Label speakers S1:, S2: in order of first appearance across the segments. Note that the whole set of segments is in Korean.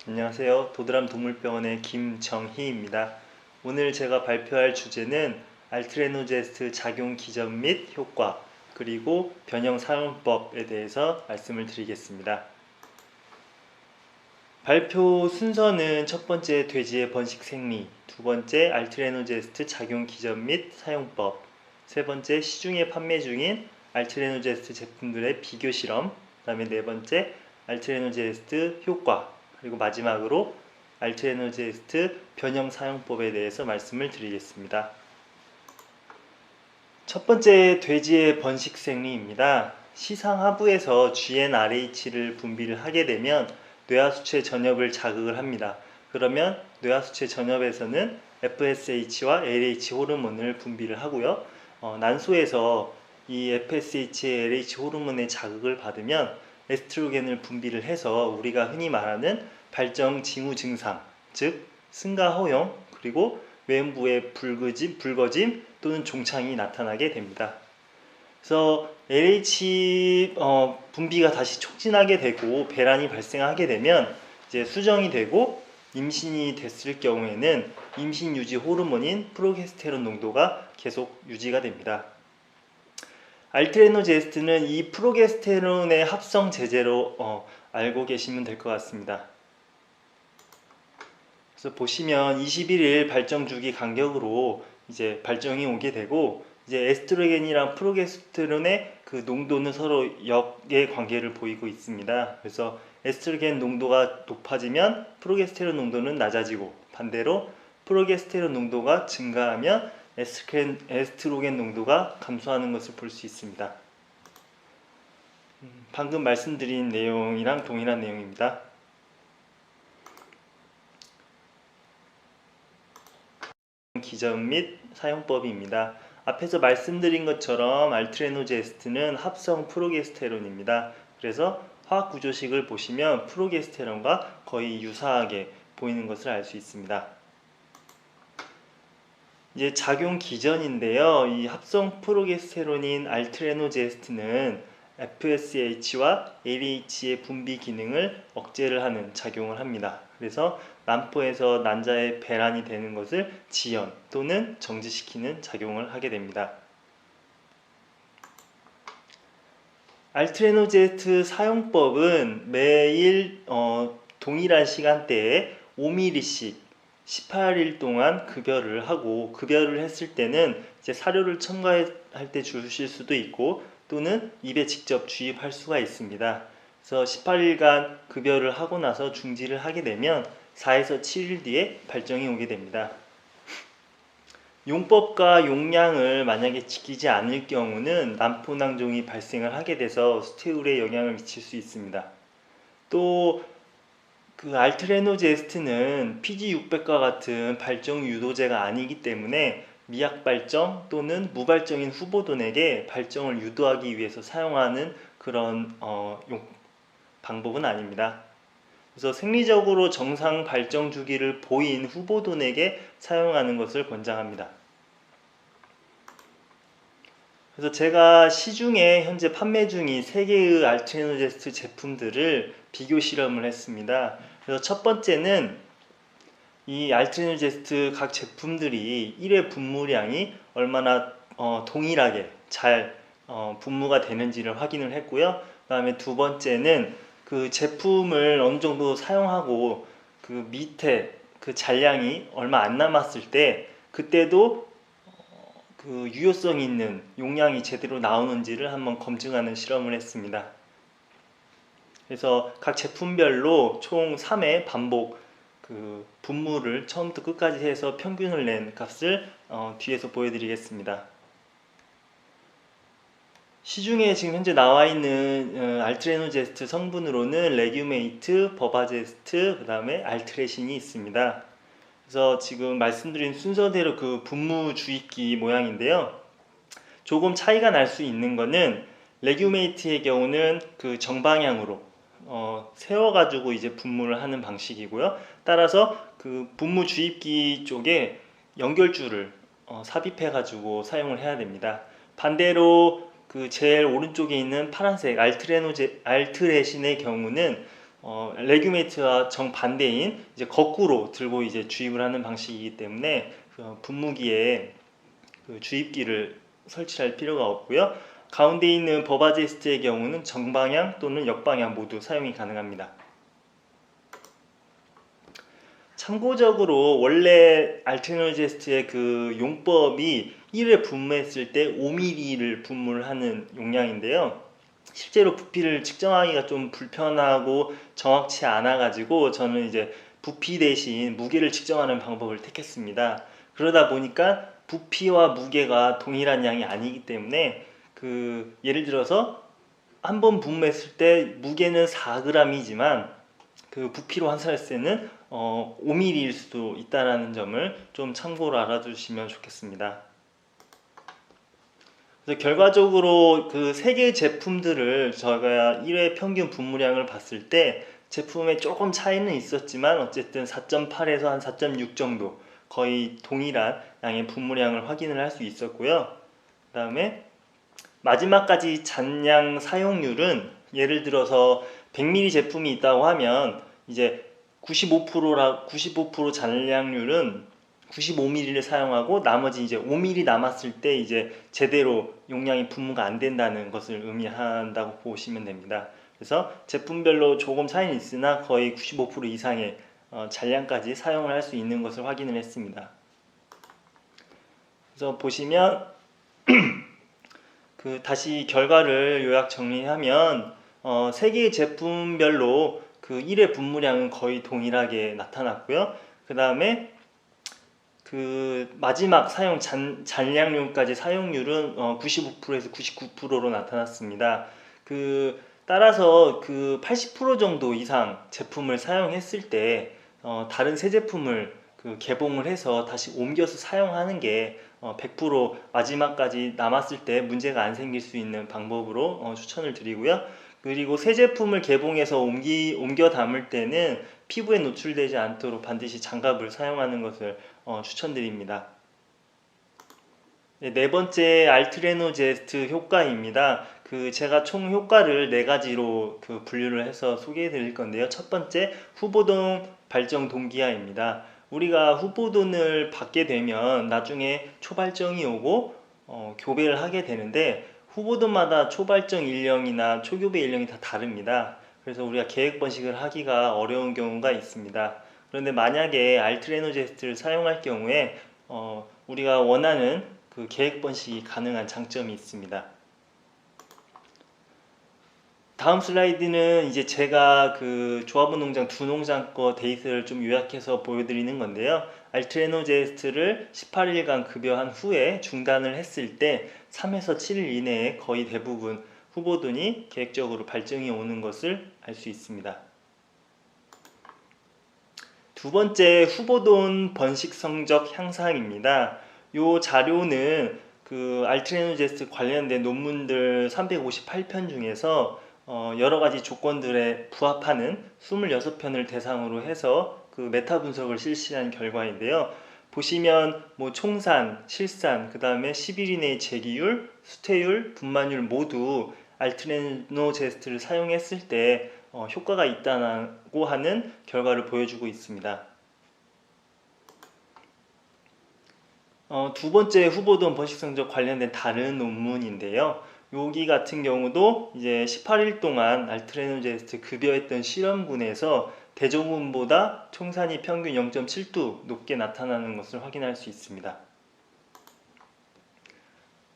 S1: 안녕하세요. 도드람 동물병원의 김정희입니다. 오늘 제가 발표할 주제는 알트레노제스트 작용 기전 및 효과, 그리고 변형 사용법에 대해서 말씀을 드리겠습니다. 발표 순서는 첫 번째 돼지의 번식 생리, 두 번째 알트레노제스트 작용 기전 및 사용법, 세 번째 시중에 판매 중인 알트레노제스트 제품들의 비교 실험, 그 다음에 네 번째 알트레노제스트 효과, 그리고 마지막으로 알트레노제스트 변형 사용법에 대해서 말씀을 드리겠습니다. 첫 번째 돼지의 번식 생리입니다. 시상 하부에서 GnRH를 분비를 하게 되면 뇌하수체 전엽을 자극을 합니다. 그러면 뇌하수체 전엽에서는 FSH와 LH 호르몬을 분비를 하고요. 난소에서 이 FSH, LH 호르몬의 자극을 받으면 에스트로겐을 분비를 해서 우리가 흔히 말하는 발정 징후 증상, 즉 승가 허용, 그리고 외음부의 붉어짐 또는 종창이 나타나게 됩니다. 그래서 LH 분비가 다시 촉진하게 되고 배란이 발생하게 되면 이제 수정이 되고 임신이 됐을 경우에는 임신 유지 호르몬인 프로게스테론 농도가 계속 유지가 됩니다. 알트레노제스트는 이 프로게스테론의 합성 제제로 알고 계시면 될 것 같습니다. 그래서 보시면 21일 발정 주기 간격으로 이제 발정이 오게 되고 이제 에스트로겐이랑 프로게스테론의 그 농도는 서로 역의 관계를 보이고 있습니다. 그래서 에스트로겐 농도가 높아지면 프로게스테론 농도는 낮아지고 반대로 프로게스테론 농도가 증가하면 에스트로겐 농도가 감소하는 것을 볼 수 있습니다. 방금 말씀드린 내용이랑 동일한 내용입니다. 기전 및 사용법입니다. 앞에서 말씀드린 것처럼 알트레노제스트는 합성 프로게스테론입니다. 그래서 화학 구조식을 보시면 프로게스테론과 거의 유사하게 보이는 것을 알 수 있습니다. 이제 작용 기전인데요. 이 합성 프로게스테론인 알트레노제스트는 FSH와 LH의 분비 기능을 억제를 하는 작용을 합니다. 그래서 난포에서 난자의 배란이 되는 것을 지연 또는 정지시키는 작용을 하게 됩니다. 알트레노제스트 사용법은 매일 동일한 시간대에 5ml씩 18일 동안 급여를 하고, 급여를 했을 때는 이제 사료를 첨가할 때 주실 수도 있고 또는 입에 직접 주입할 수가 있습니다. 그래서 18일간 급여를 하고 나서 중지를 하게 되면 4에서 7일 뒤에 발정이 오게 됩니다. 용법과 용량을 만약에 지키지 않을 경우는 난포낭종이 발생을 하게 돼서 수태울에 영향을 미칠 수 있습니다. 또 그 알트레노제스트는 PG600과 같은 발정 유도제가 아니기 때문에 미약 발정 또는 무발정인 후보돈에게 발정을 유도하기 위해서 사용하는 그런 방법은 아닙니다. 그래서 생리적으로 정상 발정 주기를 보인 후보돈에게 사용하는 것을 권장합니다. 그래서 제가 시중에 현재 판매 중인 3개의 알트레노제스트 제품들을 비교 실험을 했습니다. 그래서 첫 번째는 이 알트레노제스트 각 제품들이 1회 분무량이 얼마나 동일하게 잘 분무가 되는지를 확인을 했고요. 그 다음에 두 번째는 그 제품을 어느 정도 사용하고 그 밑에 그 잔량이 얼마 안 남았을 때 그때도 그 유효성 있는 용량이 제대로 나오는지를 한번 검증하는 실험을 했습니다. 그래서 각 제품별로 총 3회 반복 그 분무를 처음부터 끝까지 해서 평균을 낸 값을 뒤에서 보여드리겠습니다. 시중에 지금 현재 나와 있는 알트레노제스트 성분으로는 레규메이트, 버바제스트, 그 다음에 알트레신이 있습니다. 그래서 지금 말씀드린 순서대로 그 분무 주입기 모양인데요. 조금 차이가 날 수 있는 거는 레규메이트의 경우는 그 정방향으로 세워가지고 이제 분무를 하는 방식이고요. 따라서 그 분무 주입기 쪽에 연결줄을 삽입해가지고 사용을 해야 됩니다. 반대로 그 제일 오른쪽에 있는 파란색 알트레신의 경우는 레귤메이트와 정반대인 이제 거꾸로 들고 이제 주입을 하는 방식이기 때문에 분무기에 그 주입기를 설치할 필요가 없고요. 가운데 있는 버바제스트의 경우는 정방향 또는 역방향 모두 사용이 가능합니다. 참고적으로 원래 알테노제스트의 그 용법이 1회 분무했을 때 5mm를 분무를 하는 용량인데요. 실제로 부피를 측정하기가 좀 불편하고 정확치 않아 가지고 저는 이제 부피 대신 무게를 측정하는 방법을 택했습니다. 그러다 보니까 부피와 무게가 동일한 양이 아니기 때문에 예를 들어서 한 번 분무했을 때 무게는 4g이지만 그 부피로 환산했을 때는 5mm일 수도 있다는 점을 좀 참고로 알아두시면 좋겠습니다. 그래서 결과적으로 그 세 개의 제품들을 저희가 1회 평균 분무량을 봤을 때 제품에 조금 차이는 있었지만 어쨌든 4.8에서 한 4.6 정도 거의 동일한 양의 분무량을 확인을 할 수 있었고요. 그 다음에 마지막까지 잔량 사용률은 예를 들어서 100ml 제품이 있다고 하면 이제 95% 잔량률은 95ml를 사용하고 나머지 이제 5ml 남았을 때 이제 제대로 용량이 분무가 안 된다는 것을 의미한다고 보시면 됩니다. 그래서 제품별로 조금 차이는 있으나 거의 95% 이상의 잔량까지 사용을 할 수 있는 것을 확인을 했습니다. 그래서 보시면 다시 결과를 요약 정리하면 세 개의 제품별로 그 1회 분무량은 거의 동일하게 나타났고요. 그 다음에 그 마지막 사용 잔량률까지 사용률은 95%에서 99%로 나타났습니다. 따라서 80% 정도 이상 제품을 사용했을 때 다른 새 제품을 개봉을 해서 다시 옮겨서 사용하는 게 100% 마지막까지 남았을 때 문제가 안 생길 수 있는 방법으로 추천을 드리고요. 그리고 새 제품을 개봉해서 옮겨 담을 때는 피부에 노출되지 않도록 반드시 장갑을 사용하는 것을 추천드립니다. 네 번째 알트레노제스트 효과입니다. 제가 총 효과를 4가지로 분류를 해서 소개해 드릴 건데요. 첫 번째, 후보돈 발정 동기화입니다. 우리가 후보돈을 받게 되면 나중에 초발정이 오고 교배를 하게 되는데 후보돈마다 초발정 일령이나 초교배 일령이 다 다릅니다. 그래서 우리가 계획 번식을 하기가 어려운 경우가 있습니다. 그런데 만약에 알트레노제스트를 사용할 경우에 우리가 원하는 계획 번식이 가능한 장점이 있습니다. 다음 슬라이드는 이제 제가 조합원 농장 두 농장 거 데이터를 좀 요약해서 보여드리는 건데요. 알트레노제스트를 18일간 급여한 후에 중단을 했을 때 3에서 7일 이내에 거의 대부분 후보돈이 계획적으로 발정이 오는 것을 알 수 있습니다. 두 번째, 후보돈 번식 성적 향상입니다. 이 자료는 알트레노제스트 관련된 논문들 358편 중에서 여러 가지 조건들에 부합하는 26편을 대상으로 해서 메타 분석을 실시한 결과인데요. 보시면 총산, 실산, 그 다음에 10일 이내의 재기율, 수태율, 분만율 모두 알트레노제스트를 사용했을 때 효과가 있다고 하는 결과를 보여주고 있습니다. 두 번째 후보돈 번식 성적 관련된 다른 논문인데요. 여기 같은 경우도 이제 18일 동안 알트레노제스트 급여했던 실험군에서 대조군보다 총산이 평균 0.7도 높게 나타나는 것을 확인할 수 있습니다.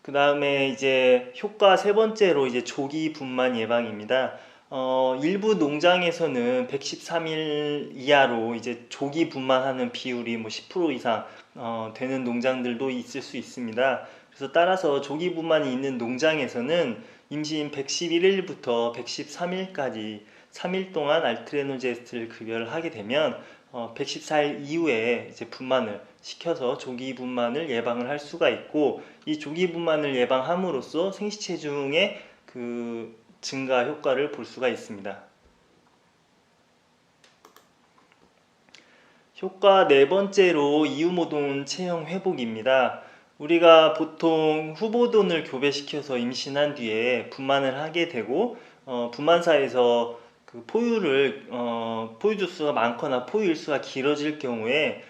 S1: 그 다음에 이제 효과 세 번째로 이제 조기 분만 예방입니다. 일부 농장에서는 113일 이하로 이제 조기 분만하는 비율이 10% 이상 되는 농장들도 있을 수 있습니다. 그래서 따라서 조기 분만이 있는 농장에서는 임신 111일부터 113일까지 3일 동안 알트레노제스트를 급여를 하게 되면 114일 이후에 이제 분만을 시켜서 조기 분만을 예방을 할 수가 있고, 이 조기 분만을 예방함으로써 생시체중의 증가 효과를 볼 수가 있습니다. 효과 네 번째로 이유모돈 체형 회복입니다. 우리가 보통 후보돈을 교배시켜서 임신한 뒤에 분만을 하게 되고 분만사에서 그 포유를 포유 주수가 많거나 포유 일수가 길어질 경우에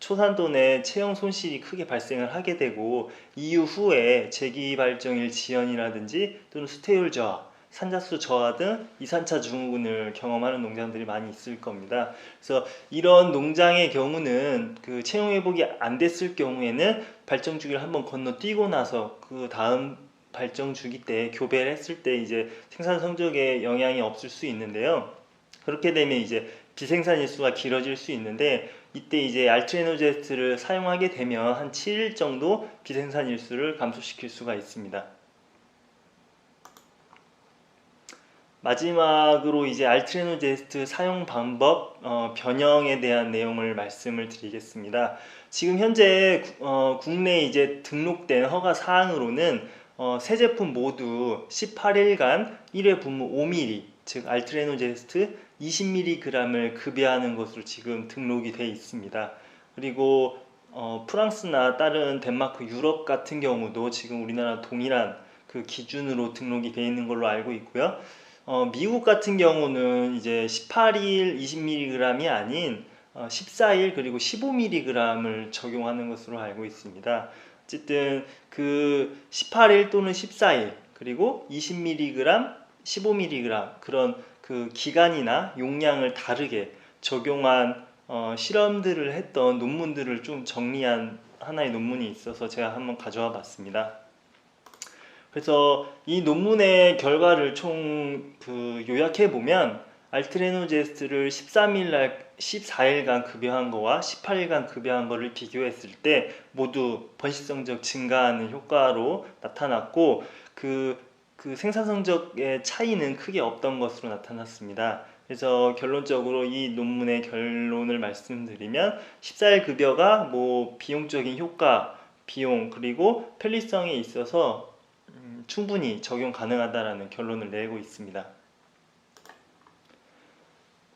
S1: 초산도 내 체형 손실이 크게 발생을 하게 되고 이후에 재기발정일 지연이라든지 또는 수태율 저하, 산자수 저하 등 이산차 증후군을 경험하는 농장들이 많이 있을 겁니다. 그래서 이런 농장의 경우는 그 체형 회복이 안 됐을 경우에는 발정 주기를 한번 건너뛰고 나서 그 다음 발정 주기 때 교배를 했을 때 이제 생산 성적에 영향이 없을 수 있는데요. 그렇게 되면 이제 비생산 일수가 길어질 수 있는데 이때 이제 알트레노제스트를 사용하게 되면 한 7일 정도 비생산 일수를 감소시킬 수가 있습니다. 마지막으로 이제 알트레노제스트 사용 방법 변형에 대한 내용을 말씀을 드리겠습니다. 지금 현재 국내 이제 등록된 허가 사항으로는 세 제품 모두 18일간 1회 분무 5ml, 즉 알트레노제스트 20mg을 급여하는 것으로 지금 등록이 되어 있습니다. 그리고 프랑스나 다른 덴마크, 유럽 같은 경우도 지금 우리나라 동일한 그 기준으로 등록이 되어 있는 걸로 알고 있고요. 미국 같은 경우는 이제 18일 20mg이 아닌 14일 그리고 15mg을 적용하는 것으로 알고 있습니다. 어쨌든 그 18일 또는 14일 그리고 20mg, 15mg 그런 그 기간이나 용량을 다르게 적용한 실험들을 했던 논문들을 좀 정리한 하나의 논문이 있어서 제가 한번 가져와 봤습니다. 그래서 이 논문의 결과를 총 요약해 보면 알트레노제스트를 14일간 급여한 거와 18일간 급여한 거를 비교했을 때 모두 번식성적 증가하는 효과로 나타났고 그 생산 성적의 차이는 크게 없던 것으로 나타났습니다. 그래서 결론적으로 이 논문의 결론을 말씀드리면 14일 급여가 뭐 비용적인 효과, 비용 그리고 편리성에 있어서 충분히 적용 가능하다라는 결론을 내고 있습니다.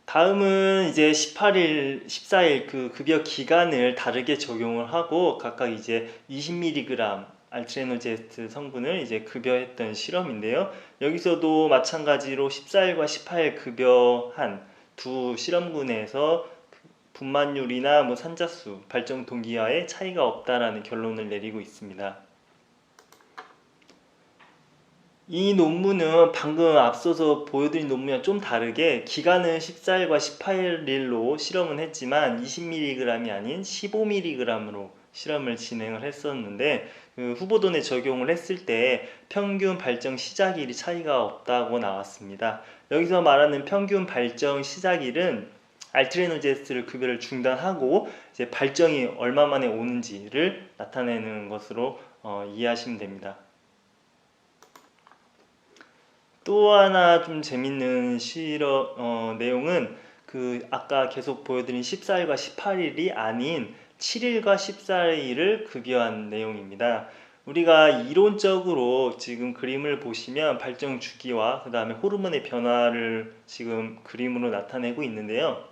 S1: 다음은 이제 18일, 14일 그 급여 기간을 다르게 적용을 하고 각각 이제 20mg 알트레노제스트 성분을 이제 급여했던 실험인데요. 여기서도 마찬가지로 14일과 18일 급여한 두 실험군에서 분만율이나 뭐 산자수, 발정 동기화에 차이가 없다라는 결론을 내리고 있습니다. 이 논문은 방금 앞서서 보여드린 논문이랑 좀 다르게 기간은 14일과 18일로 실험은 했지만 20mg이 아닌 15mg으로 실험을 진행을 했었는데 그 후보돈에 적용을 했을 때 평균 발정 시작일이 차이가 없다고 나왔습니다. 여기서 말하는 평균 발정 시작일은 알트레노제스트를 급여를 중단하고 이제 발정이 얼마 만에 오는지를 나타내는 것으로 이해하시면 됩니다. 또 하나 좀 재밌는 내용은 그 아까 계속 보여드린 14일과 18일이 아닌 7일과 14일을 급여한 내용입니다. 우리가 이론적으로 지금 그림을 보시면 발정 주기와 그 다음에 호르몬의 변화를 지금 그림으로 나타내고 있는데요.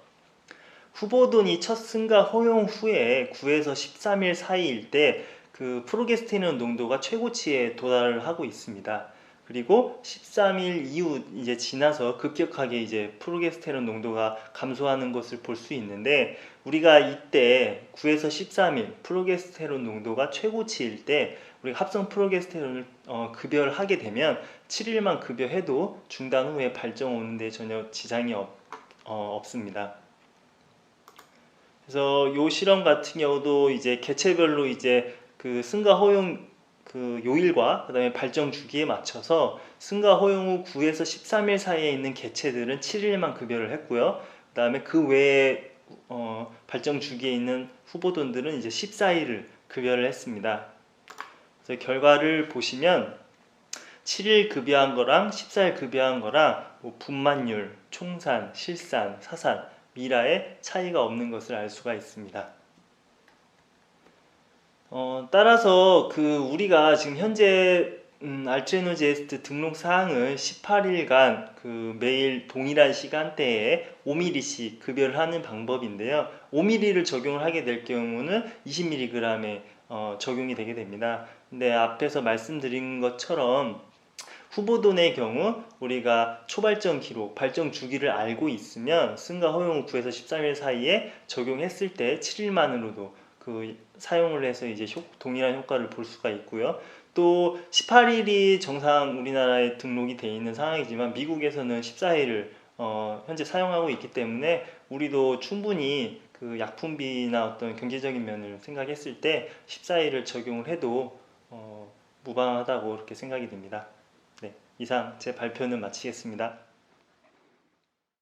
S1: 후보돈이 첫 승가 허용 후에 9에서 13일 사이일 때 그 프로게스테론 농도가 최고치에 도달을 하고 있습니다. 그리고 13일 이후 이제 지나서 급격하게 이제 프로게스테론 농도가 감소하는 것을 볼 수 있는데 우리가 이때 9에서 13일 프로게스테론 농도가 최고치일 때 우리가 합성 프로게스테론을 급여를 하게 되면 7일만 급여해도 중단 후에 발정 오는데 전혀 지장이 없습니다. 그래서 이 실험 같은 경우도 이제 개체별로 이제 그 승가 허용 그 요일과 그 다음에 발정 주기에 맞춰서 승가 허용 후 9에서 13일 사이에 있는 개체들은 7일만 급여를 했고요. 그 다음에 그 외에 발정 주기에 있는 후보돈들은 이제 14일을 급여를 했습니다. 그래서 결과를 보시면 7일 급여한 거랑 14일 급여한 거랑 뭐 분만율, 총산, 실산, 사산, 미라에 차이가 없는 것을 알 수가 있습니다. 따라서 그 우리가 지금 현재 알트레노제스트 등록 사항을 18일간 그 매일 동일한 시간대에 5ml씩 급여를 하는 방법인데요. 5ml를 적용을 하게 될 경우는 20mg에 적용이 되게 됩니다. 근데 앞에서 말씀드린 것처럼 후보돈의 경우 우리가 초발정 기록, 발정 주기를 알고 있으면 승가 허용 후 9에서 13일 사이에 적용했을 때 7일만으로도 그 사용을 해서 이제 동일한 효과를 볼 수가 있고요. 또 18일이 정상 우리나라에 등록이 돼 있는 상황이지만 미국에서는 14일을 현재 사용하고 있기 때문에 우리도 충분히 그 약품비나 어떤 경제적인 면을 생각했을 때 14일을 적용을 해도 무방하다고 그렇게 생각이 듭니다. 네, 이상 제 발표는 마치겠습니다.